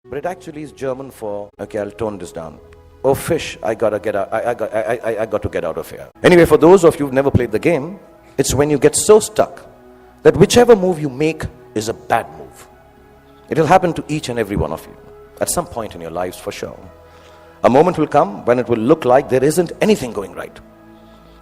But it actually is German for, okay, I'll tone this down. Oh, fish, I gotta get out, I got to get out of here. Anyway, for those of you who've never played the game, it's when you get so stuck that whichever move you make is a bad move. It'll happen to each and every one of you at some point in your lives for sure. A moment will come when it will look like there isn't anything going right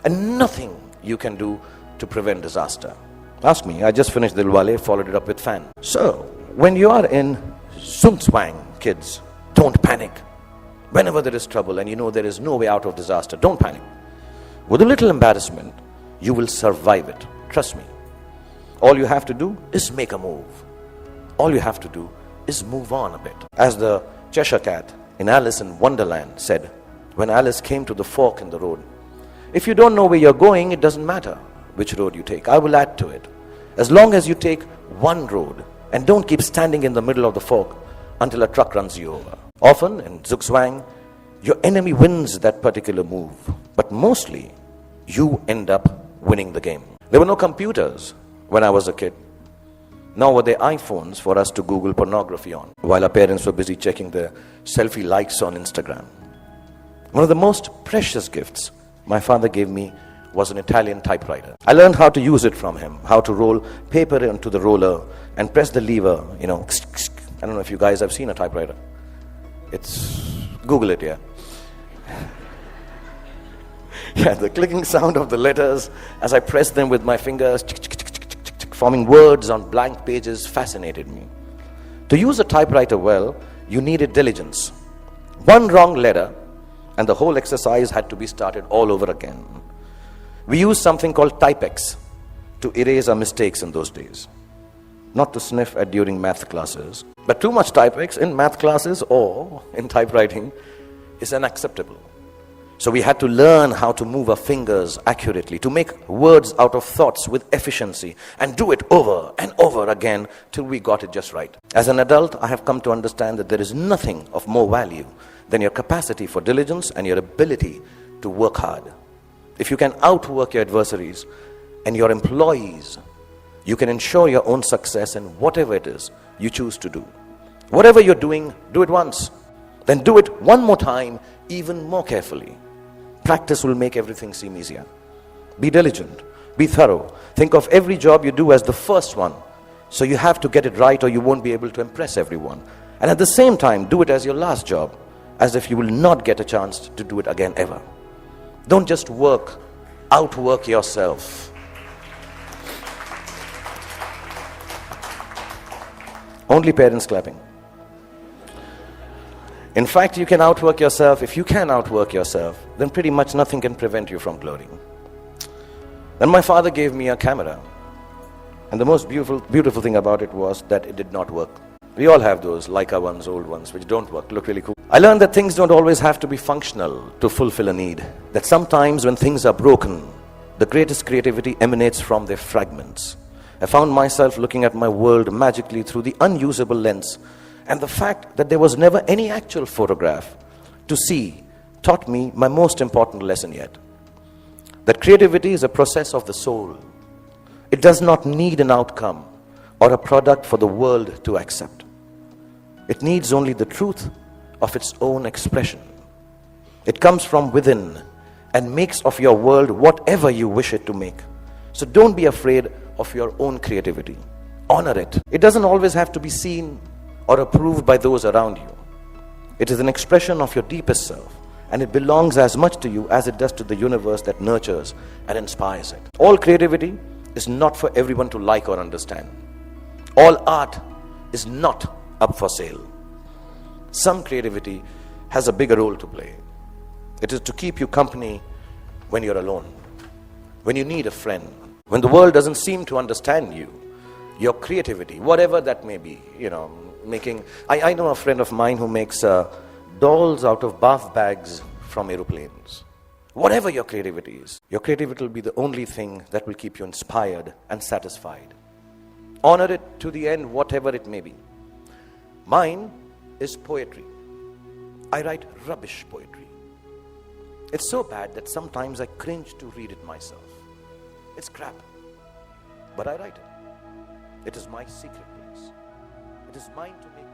and nothing you can do to prevent disaster. Ask me, I just finished Dilwale, followed it up with Fan. So, when you are in Zumzwang, kids, don't panic. Whenever there is trouble and you know there is no way out of disaster, don't panic. With a little embarrassment, you will survive it. Trust me. All you have to do is make a move. All you have to do is move on a bit. As the Cheshire Cat in Alice in Wonderland said, when Alice came to the fork in the road, if you don't know where you're going, it doesn't matter which road you take. I will add to it. As long as you take one road and don't keep standing in the middle of the fork until a truck runs you over. Often in Zugzwang, your enemy wins that particular move, but mostly you end up winning the game. There were no computers when I was a kid. Nor were there iPhones for us to Google pornography on, while our parents were busy checking their selfie likes on Instagram. One of the most precious gifts my father gave me was an Italian typewriter. I learned how to use it from him, how to roll paper into the roller and press the lever, I don't know if you guys have seen a typewriter. Google it, yeah. Yeah, the clicking sound of the letters as I pressed them with my fingers, forming words on blank pages, fascinated me. To use a typewriter well, you needed diligence. One wrong letter, and the whole exercise had to be started all over again. We used something called Typex to erase our mistakes in those days. Not to sniff at during math classes. But too much Typex in math classes or in typewriting is unacceptable. So we had to learn how to move our fingers accurately, to make words out of thoughts with efficiency, and do it over and over again till we got it just right. As an adult, I have come to understand that there is nothing of more value than your capacity for diligence and your ability to work hard. If you can outwork your adversaries and your employees, you can ensure your own success in whatever it is you choose to do. Whatever you're doing, do it once. Then do it one more time, even more carefully. Practice will make everything seem easier. Be diligent. Be thorough. Think of every job you do as the first one. So you have to get it right or you won't be able to impress everyone. And at the same time, do it as your last job, as if you will not get a chance to do it again ever. Don't just outwork yourself. Only parents clapping. In fact, you can outwork yourself. If you can outwork yourself, then pretty much nothing can prevent you from glorying. Then my father gave me a camera. And the most beautiful thing about it was that it did not work. We all have those Leica ones, old ones, which don't work, look really cool. I learned that things don't always have to be functional to fulfill a need. That sometimes when things are broken, the greatest creativity emanates from their fragments. I found myself looking at my world magically through the unusable lens, and the fact that there was never any actual photograph to see taught me my most important lesson yet. That creativity is a process of the soul. It does not need an outcome or a product for the world to accept. It needs only the truth of its own expression. It comes from within and makes of your world whatever you wish it to make. So don't be afraid of your own creativity. Honor it. It doesn't always have to be seen or approved by those around you. It is an expression of your deepest self, and it belongs as much to you as it does to the universe that nurtures and inspires it. All creativity is not for everyone to like or understand. All art is not up for sale. Some creativity has a bigger role to play. It is to keep you company when you're alone, when you need a friend, when the world doesn't seem to understand you. Your creativity, whatever that may be, making... I know a friend of mine who makes dolls out of bath bags from aeroplanes. Whatever your creativity is, your creativity will be the only thing that will keep you inspired and satisfied. Honor it to the end, whatever it may be. Mine is poetry. I write rubbish poetry. It's so bad that sometimes I cringe to read it myself. It's crap. But I write it. It is my secret place. It is mine to make.